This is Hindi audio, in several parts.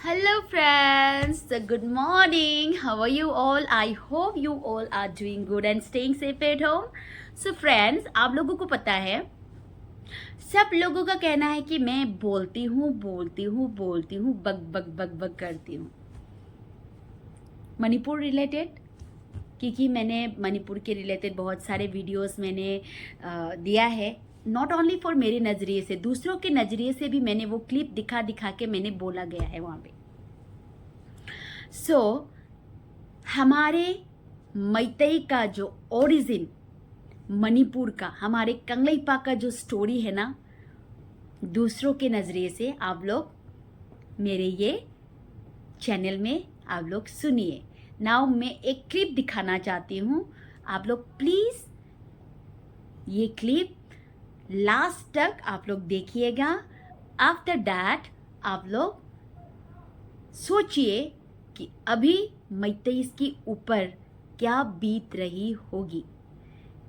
Hello friends, good morning. How are you all? I hope you all are doing good and staying safe at home. So friends, आप लोगों को पता है, सब लोगों का कहना है कि मैं बोलती हूँ बग बग बग बग करती हूँ मणिपुर रिलेटेड, क्योंकि मैंने मणिपुर के रिलेटेड बहुत सारे वीडियोस मैंने दिया है। नॉट ओनली फॉर मेरे नज़रिए से, दूसरों के नज़रिए से भी मैंने वो क्लिप दिखा दिखा के मैंने बोला गया है वहाँ पे। हमारे मैतई का जो ओरिजिन मणिपुर का, हमारे कंगलेइपा का जो स्टोरी है ना, दूसरों के नज़रिए से आप लोग मेरे ये चैनल में आप लोग सुनिए। नाउ मैं एक क्लिप दिखाना चाहती हूँ, आप लोग प्लीज़ ये क्लिप लास्ट तक आप लोग देखिएगा। आफ्टर दैट आप लोग सोचिए कि अभी मैतई के ऊपर क्या बीत रही होगी,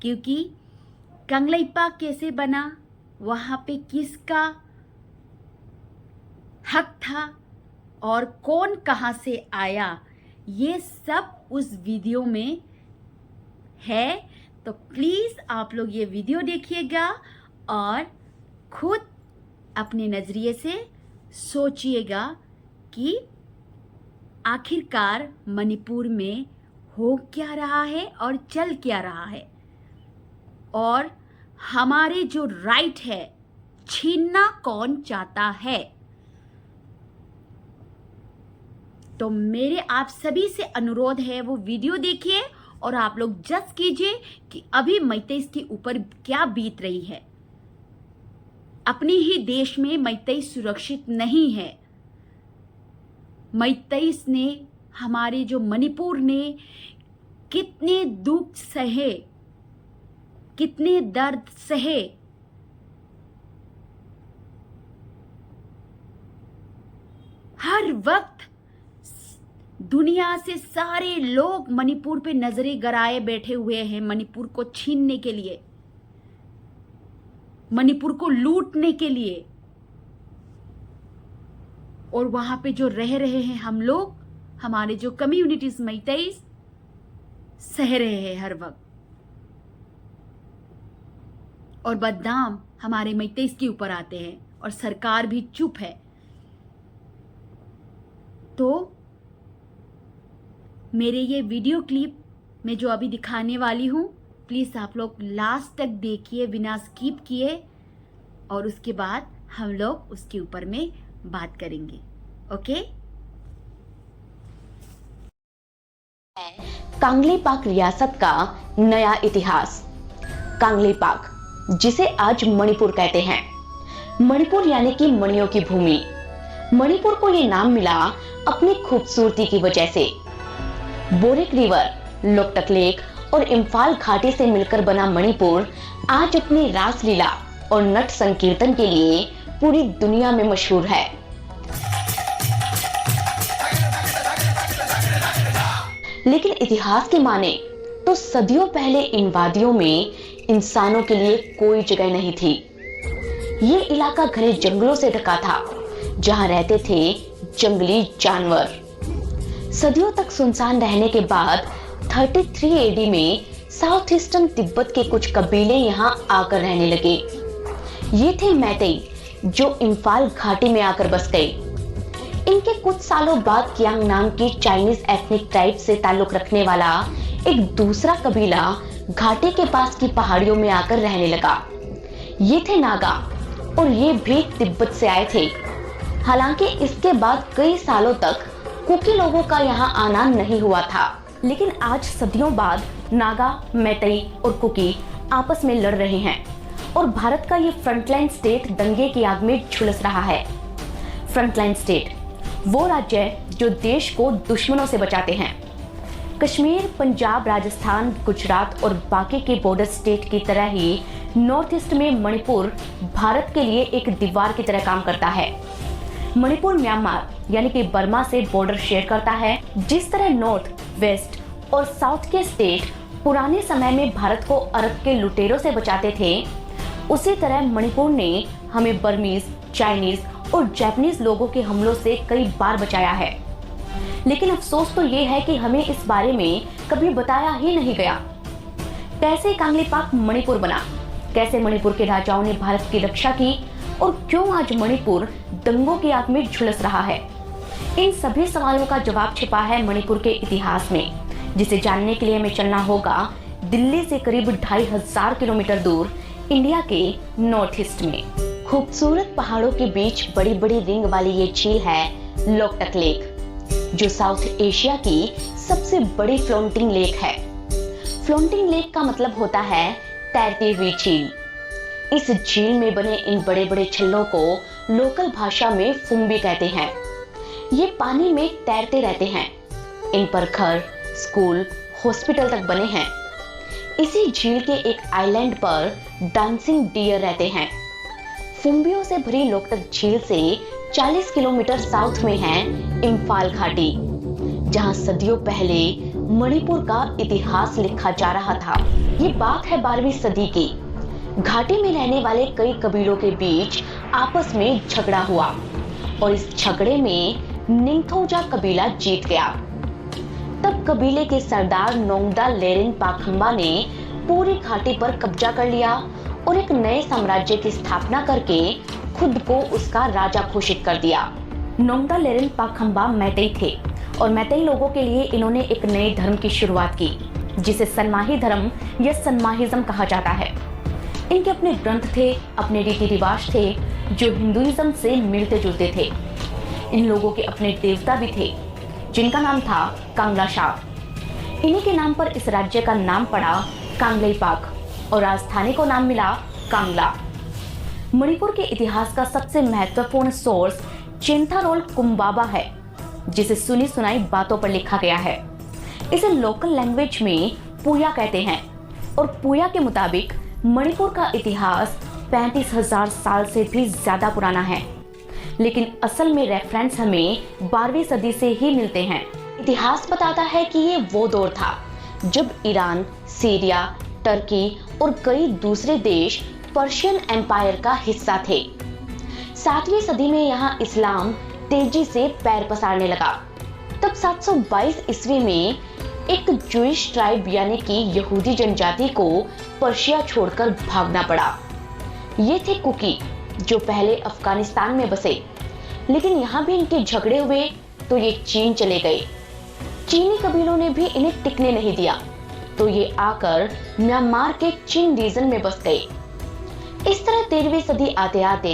क्योंकि कंगलेइपा कैसे बना, वहाँ पे किसका हक था और कौन कहाँ से आया, ये सब उस वीडियो में है। तो प्लीज़ आप लोग ये वीडियो देखिएगा और खुद अपने नज़रिए से सोचिएगा कि आखिरकार मणिपुर में हो क्या रहा है और चल क्या रहा है, और हमारे जो राइट है छीनना कौन चाहता है। तो मेरे आप सभी से अनुरोध है, वो वीडियो देखिए और आप लोग जज कीजिए कि अभी मैतई के ऊपर क्या बीत रही है। अपने ही देश में मैतई सुरक्षित नहीं है। मैतई ने, हमारे जो मणिपुर ने कितने दुख सहे, कितने दर्द सहे। हर वक्त दुनिया से सारे लोग मणिपुर पे नजरें गड़ाए बैठे हुए हैं, मणिपुर को छीनने के लिए, मणिपुर को लूटने के लिए। और वहां पे जो रह रहे हैं हम लोग, हमारे जो कम्युनिटीज मैतई सह रहे हैं हर वक्त, और बदनाम हमारे मैतई के ऊपर आते हैं और सरकार भी चुप है। तो मेरे ये वीडियो क्लिप में जो अभी दिखाने वाली हूँ, प्लीज़ आप लोग लास्ट तक देखिए बिना स्किप किए, और उसके बाद हम लोग उसके ऊपर में बात करेंगे। ओके। कांगलेपाक रियासत का नया इतिहास। कांगलेपाक, जिसे आज मणिपुर कहते हैं। मणिपुर यानी कि मणियों की भूमि। मणिपुर को ये नाम मिला अपनी खूबसूरती की वजह से। बोरेक रिवर, लोकटक लेक और इम्फाल घाटी से मिलकर बना मणिपुर आज अपनी रासलीला और नट संकीर्तन के लिए पूरी दुनिया में मशहूर है। लेकिन इतिहास की माने तो सदियों पहले इन वादियों में इंसानों के लिए कोई जगह नहीं थी। ये इलाका घने जंगलों से ढका था, जहां रहते थे जंगली जानवर। सदियों तक सुनसान रहने के बाद 33 एडी में साउथ ईस्टर्न तिब्बत के कुछ कबीले यहां आकर रहने लगे। ये थे मैतई, जो इम्फाल घाटी में आकर बस गए। इनके कुछ सालों बाद कियांग नाम की चाइनीज एथनिक ट्राइब से ताल्लुक रखने वाला एक दूसरा कबीला घाटी के पास की पहाड़ियों में आकर रहने लगा। ये थे नागा, और ये भी तिब्बत से आए थे। हालांकि इसके बाद कई सालों तक कुकी लोगों का यहाँ आना नहीं हुआ था। लेकिन आज सदियों बाद नागा, मैतई और कुकी आपस में लड़ रहे हैं, और भारत का ये फ्रंटलाइन स्टेट दंगे की आग में झुलस रहा है। फ्रंटलाइन स्टेट वो राज्य है जो देश को दुश्मनों से बचाते हैं। कश्मीर, पंजाब, राजस्थान, गुजरात और बाकी के बॉर्डर स्टेट की तरह ही नॉर्थ ईस्ट में मणिपुर भारत के लिए एक दीवार की तरह काम करता है। मणिपुर म्यांमार यानी कि बर्मा से बॉर्डर शेयर करता है। जिस तरह नॉर्थ, वेस्ट और साउथ के स्टेट पुराने समय में भारत को अरब के लुटेरों से बचाते थे, उसी तरह मणिपुर ने हमें बर्मीज, चाइनीज और जापानीज लोगों के हमलों से कई बार बचाया है। लेकिन अफसोस तो ये है कि हमें इस बारे में कभी बताया ही नहीं गया। कैसे कांगलीपाक मणिपुर बना, कैसे मणिपुर के राजाओं ने भारत की रक्षा की और क्यों आज मणिपुर दंगों की आग में झुलस रहा है, इन सभी सवालों का जवाब छिपा है मणिपुर के इतिहास में, जिसे जानने के लिए हमें चलना होगा दिल्ली से करीब 2500 किलोमीटर दूर इंडिया के नॉर्थ ईस्ट में। खूबसूरत पहाड़ों के बीच बड़ी बड़ी रिंग वाली ये झील है लोकटक लेक, जो साउथ एशिया की सबसे बड़ी फ्लोटिंग लेक है। फ्लोटिंग लेक का मतलब होता है तैरती हुई झील। इस झील में बने इन बड़े बड़े छल्लों को लोकल भाषा में फुम्बी कहते हैं। ये पानी में तैरते रहते हैं। इन पर घर, स्कूल, हॉस्पिटल तक बने हैं। इसी झील के एक आइलैंड पर डांसिंग डियर रहते हैं। फुम्बियों से भरी लोकटक झील से 40 किलोमीटर साउथ में है इम्फाल घाटी, जहां सदियों पहले मणिपुर का इतिहास लिखा जा रहा था। ये बात है 12वीं सदी की। घाटी में रहने वाले कई कबीलों के बीच आपस में झगड़ा हुआ और इस झगड़े में निंगथौजा कबीला जीत गया। तब कबीले के सरदार नोंगदा लेरिन पाखंबा ने पूरी घाटी पर कब्जा कर लिया और एक नए साम्राज्य की स्थापना करके खुद को उसका राजा घोषित कर दिया। नोंगदा लेरिन पाखंबा मैतेई थे और मैतेई लोगों के लिए इन्होंने एक नए धर्म की शुरुआत की, जिसे सनमाही धर्म या सनमाहिज्म कहा जाता है। इनके अपने ग्रंथ थे, अपने रीति रिवाज थे जो हिंदुइज्म से मिलते जुलते थे। इन लोगों के अपने देवता भी थे, जिनका नाम था कांगलाशाव। इन्हीं के नाम पर इस राज्य का नाम पड़ा कांगलीपाक और राजधानी को नाम मिला कांगला। मणिपुर के इतिहास का सबसे महत्वपूर्ण सोर्स चिंथारोल कुम्बाबा है, जिसे सुनी सुनाई बातों पर लिखा गया है। इसे लोकल लैंग्वेज में पुया कहते हैं और पुया के मुताबिक मणिपुर का इतिहास 35,000 साल से भी ज्यादा पुराना है, लेकिन असल में रेफरेंस हमें 12वीं सदी से ही मिलते हैं। इतिहास बताता है कि ये वो दौर था जब ईरान, सीरिया, टर्की और कई दूसरे देश पर्शियन एम्पायर का हिस्सा थे। 7वीं सदी में यहाँ इस्लाम तेजी से पैर पसारने लगा। तब 722 ईस्वी में एक जूइश ट्राइब यानी कि यहूदी जनजाति को पर्शिया छोड़कर भागना पड़ा। ये थे कुकी, जो पहले अफगानिस्तान में बसे, लेकिन यहाँ भी इनके झगड़े हुए तो ये चीन चले गए। चीनी कबीलों ने भी इन्हें टिकने नहीं दिया, तो ये आकर म्यांमार के चिन रीजन में बस गए। इस तरह 13वीं सदी आते आते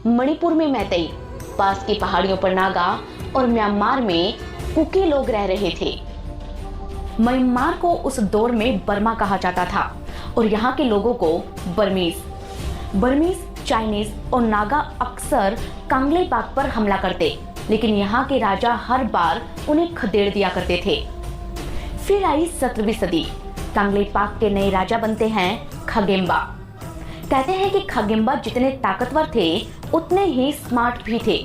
मणिपुर में मैतेई, पास की पहाड़ियों पर नागा और म्यांमार में कुकी लोग रह रहे थे। म्यांमार को उस दौर में बर्मा कहा जाता था और यहाँ के लोगों को बर्मीज, चाइनीज और नागा अक्सर कांगलीपाक पर हमला करते, लेकिन यहाँ के राजा हर बार उन्हें खदेड़ दिया करते थे। फिर आई 17वीं सदी। कांगलीपाक के नए राजा बनते हैं खागेम्बा। कहते हैं कि खागेम्बा जितने ताकतवर थे उतने ही स्मार्ट भी थे।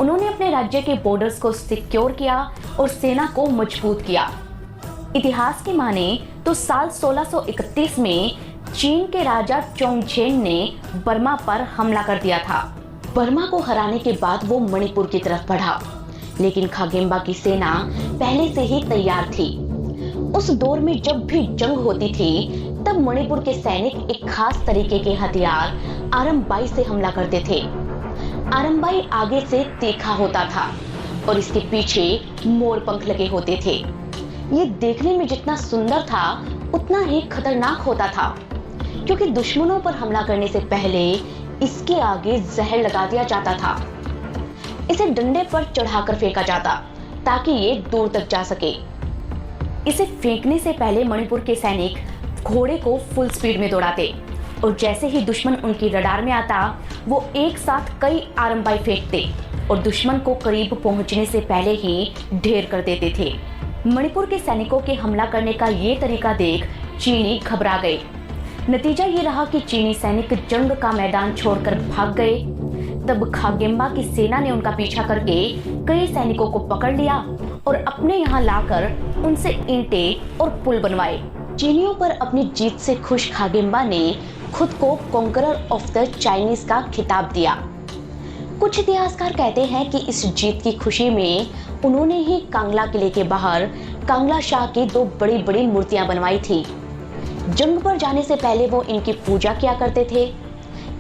उन्होंने अपने राज्य के बॉर्डर्स को सिक्योर किया और सेना को मजबूत किया। इतिहास की माने तो साल 1631 में चीन के राजा चोंगझेंग ने बर्मा पर हमला कर दिया था। बर्मा को हराने के बाद वो मणिपुर की तरफ बढ़ा, लेकिन खागेम्बा की सेना पहले से ही तैयार थी। उस दौर में जब भी जंग होती थी तब मणिपुर के सैनिक एक खास तरीके के हथियार आरंबाई से हमला करते थे। आरंबाई आगे से तीखा होता था और इसके पीछे मोर पंख लगे होते थे। ये देखने में जितना सुंदर था उतना ही खतरनाक होता था, क्योंकि दुश्मनों पर हमला करने से पहले इसके आगे जहर लगा दिया जाता था। इसे डंडे पर चढ़ाकर फेंका जाता ताकि ये दूर तक जा सके। इसे फेंकने से पहले मणिपुर के सैनिक घोड़े को फुल स्पीड में दौड़ाते और जैसे ही दुश्मन उनकी रडार में आता वो एक साथ कई आरंबाई फेंकते और दुश्मन को करीब पहुंचने से पहले ही ढेर कर देते थे। मणिपुर के सैनिकों के हमला करने का ये तरीका देख चीनी घबरा गए। नतीजा ये रहा कि चीनी सैनिक जंग का मैदान छोड़कर भाग गए। तब खागेम्बा की सेना ने उनका पीछा करके कई सैनिकों को पकड़ लिया और अपने यहाँ लाकर उनसे ईंटें और पुल बनवाए। चीनियों पर अपनी जीत से खुश खागेम्बा ने खुद को कॉन्करर ऑफ द चाइनीज का खिताब दिया। कुछ इतिहासकार कहते हैं कि इस जीत की खुशी में उन्होंने ही कांगला किले के बाहर कांगला शाह की 2 बड़ी बड़ी मूर्तियां बनवाई थी। जंग पर जाने से पहले वो इनकी पूजा किया करते थे।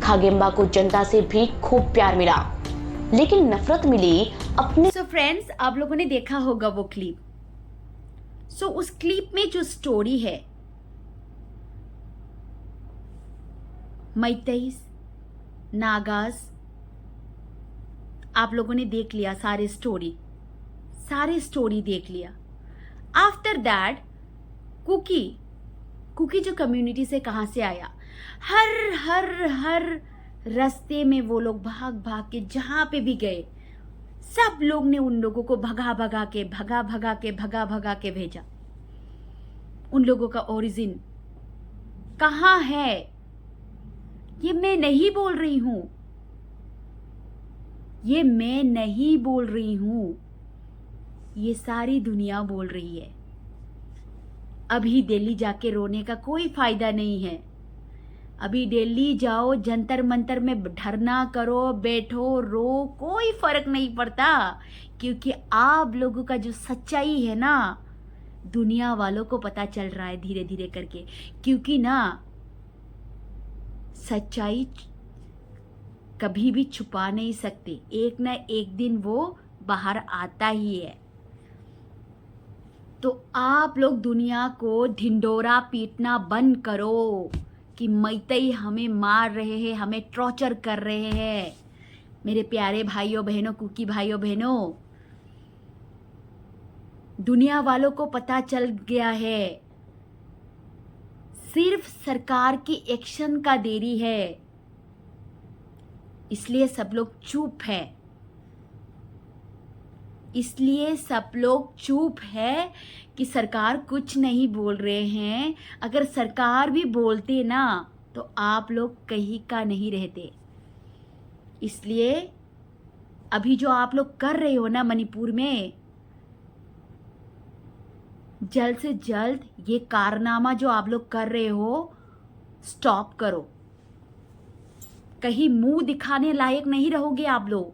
खागेम्बा को जनता से भी खूब प्यार मिला, लेकिन नफरत मिली अपने। सो फ्रेंड्स, आप लोगों ने देखा होगा वो क्लिप। सो उस क्लिप में जो स्टोरी है, मैतेईस, नागास, आप लोगों ने देख लिया सारे स्टोरी देख लिया। आफ्टर दैट कुकी जो कम्युनिटी से कहाँ से आया, हर रास्ते में वो लोग भाग के जहाँ पे भी गए, सब लोग ने उन लोगों को भगा भगा के भेजा। उन लोगों का ओरिजिन कहाँ है, ये मैं नहीं बोल रही हूं, ये सारी दुनिया बोल रही है। अभी दिल्ली जाके रोने का कोई फायदा नहीं है। अभी दिल्ली जाओ, जंतर मंतर में धरना करो, बैठो, रो, कोई फर्क नहीं पड़ता, क्योंकि आप लोगों का जो सच्चाई है ना, दुनिया वालों को पता चल रहा है धीरे धीरे करके। क्योंकि ना, सच्चाई कभी भी छुपा नहीं सकते, एक ना एक दिन वो बाहर आता ही है। तो आप लोग दुनिया को ढिंडोरा पीटना बंद करो कि मैतेई हमें मार रहे हैं, हमें टॉर्चर कर रहे हैं। मेरे प्यारे भाइयों बहनों, कुकी भाइयों बहनों, दुनिया वालों को पता चल गया है, सिर्फ सरकार की एक्शन का देरी है, इसलिए सब लोग चुप है कि सरकार कुछ नहीं बोल रहे हैं। अगर सरकार भी बोलते ना तो आप लोग कहीं का नहीं रहते। इसलिए अभी जो आप लोग कर रहे हो ना मणिपुर में, जल्द से जल्द ये कारनामा जो आप लोग कर रहे हो स्टॉप करो। कहीं मुंह दिखाने लायक नहीं रहोगे आप लोग,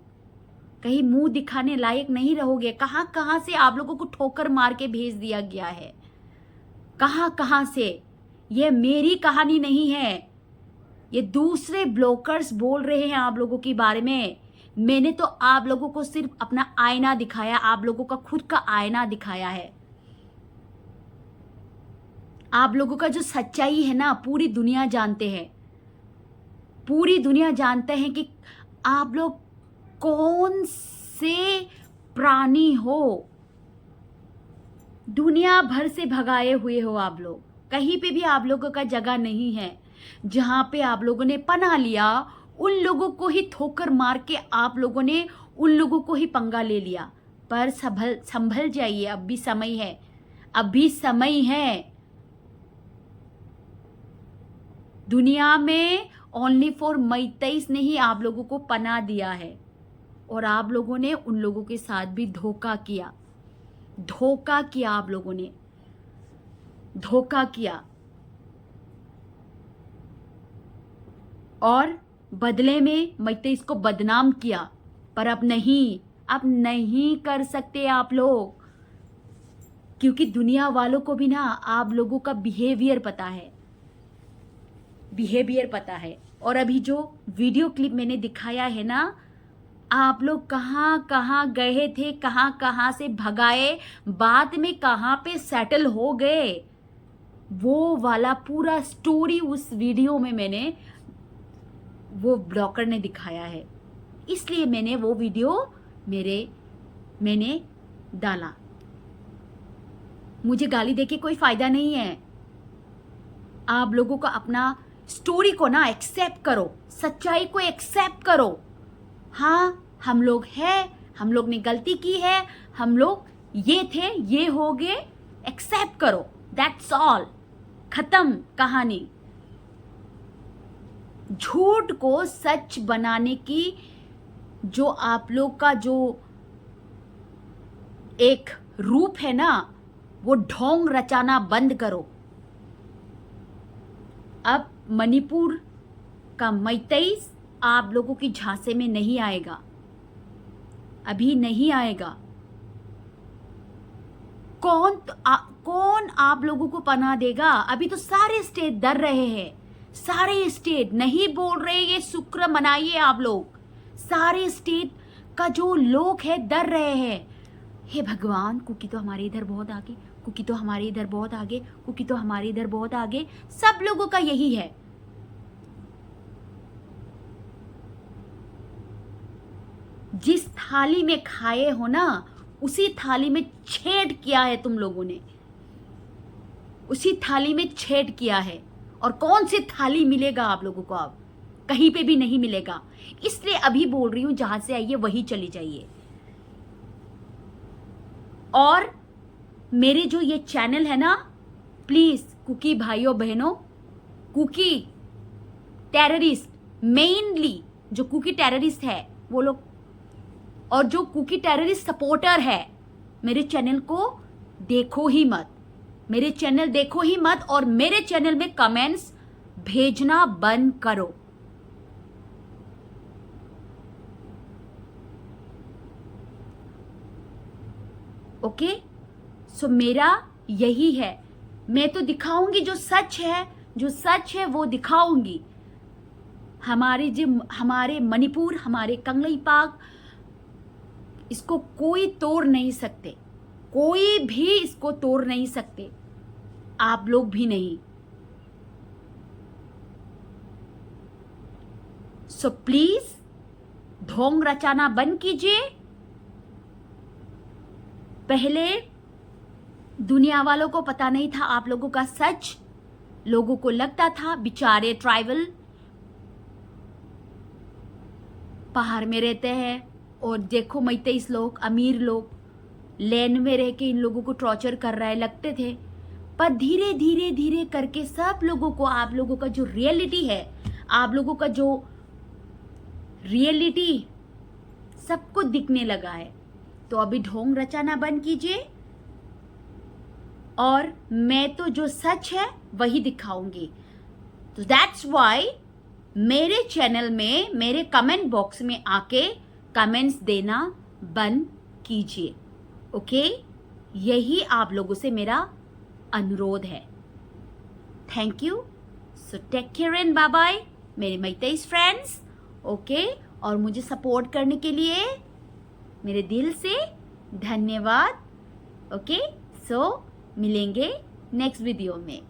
कहाँ से आप लोगों को ठोकर मार के भेज दिया गया है, कहाँ से। ये मेरी कहानी नहीं है, ये दूसरे ब्लॉगर्स बोल रहे हैं आप लोगों के बारे में। मैंने तो आप लोगों को सिर्फ अपना आईना दिखाया, आप लोगों का खुद का आईना दिखाया है। आप लोगों का जो सच्चाई है ना, पूरी दुनिया जानते हैं कि आप लोग कौन से प्राणी हो। दुनिया भर से भगाए हुए हो आप लोग, कहीं पे भी आप लोगों का जगह नहीं है। जहां पे आप लोगों ने पनाह लिया, उन लोगों को ही ठोकर मार के आप लोगों ने उन लोगों को ही पंगा ले लिया। पर संभल जाइए, अब भी समय है। दुनिया में ओनली फॉर मैतेईस ने ही आप लोगों को पनाह दिया है, और आप लोगों ने उन लोगों के साथ भी धोखा किया। आप लोगों ने धोखा किया, और बदले में मैतेईस को बदनाम किया। पर अब नहीं कर सकते आप लोग, क्योंकि दुनिया वालों को भी ना आप लोगों का बिहेवियर पता है। और अभी जो वीडियो क्लिप मैंने दिखाया है ना, आप लोग कहाँ गए थे, कहाँ से भगाए, बाद में कहाँ पे सेटल हो गए, वो वाला पूरा स्टोरी उस वीडियो में वो ब्लॉगर ने दिखाया है। इसलिए मैंने वो वीडियो मैंने डाला। मुझे गाली देके कोई फायदा नहीं है। आप लोगों को अपना स्टोरी को ना एक्सेप्ट करो, सच्चाई को एक्सेप्ट करो। हाँ, हम लोग हैं, हम लोग ने गलती की है, हम लोग ये थे, ये हो गए, एक्सेप्ट करो, दैट्स ऑल, खत्म कहानी। झूठ को सच बनाने की जो आप लोग का जो एक रूप है ना, वो ढोंग रचाना बंद करो। अब मणिपुर का मैतेईस आप लोगों की झांसे में नहीं आएगा। अभी नहीं आएगा। कौन आप लोगों को पनाह देगा? अभी तो सारे स्टेट डर रहे हैं, सारे स्टेट नहीं बोल रहे ये शुक्र मनाइए आप लोग। सारे स्टेट का जो लोग है डर रहे हैं। हे भगवान, कुकी तो हमारे इधर बहुत आगे, कुकी तो हमारे इधर बहुत आगे, कुकी तो हमारे इधर बहुत आगे। सब लोगों का यही है। जिस थाली में खाए हो ना, उसी थाली में छेद किया है तुम लोगों ने, उसी थाली में छेद किया है। और कौन सी थाली मिलेगा आप लोगों को? अब कहीं पे भी नहीं मिलेगा। इसलिए अभी बोल रही हूं, जहां से आइए वही चली जाइए। और मेरे जो ये चैनल है ना, प्लीज कुकी भाइयों बहनों, कुकी टेररिस्ट, मेनली जो कुकी टेररिस्ट है वो लोग, और जो कुकी टेररिस्ट सपोर्टर है, मेरे चैनल को देखो ही मत, मेरे चैनल देखो ही मत। और मेरे चैनल में कमेंट्स भेजना बंद करो। ओके, सो मेरा यही है। मैं तो दिखाऊंगी जो सच है, जो सच है वो दिखाऊंगी। हमारे मणिपुर, हमारे कंगलई पाक, इसको कोई तोड़ नहीं सकते, कोई भी इसको तोड़ नहीं सकते, आप लोग भी नहीं। सो प्लीज ढोंग रचाना बंद कीजिए। पहले दुनिया वालों को पता नहीं था आप लोगों का सच। लोगों को लगता था बेचारे ट्राइबल पहाड़ में रहते हैं, और देखो मैतेईस लोग, अमीर लोग लैंड में रह के इन लोगों को टॉर्चर कर रहा है, लगते थे। पर धीरे धीरे धीरे करके सब लोगों को, आप लोगों का जो रियलिटी है, आप लोगों का जो रियलिटी सबको दिखने लगा है। तो अभी ढोंग रचाना बंद कीजिए, और मैं तो जो सच है वही दिखाऊंगी। तो दैट्स वाई मेरे चैनल में, मेरे कमेंट बॉक्स में आके कमेंट्स देना बंद कीजिए। ओके, यही आप लोगों से मेरा अनुरोध है। Thank you. So take care and bye bye मेरे मैतेईस फ्रेंड्स। ओके, और मुझे सपोर्ट करने के लिए मेरे दिल से धन्यवाद। ओके, सो मिलेंगे नेक्स्ट वीडियो में।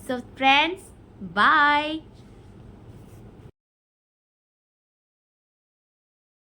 So friends, bye.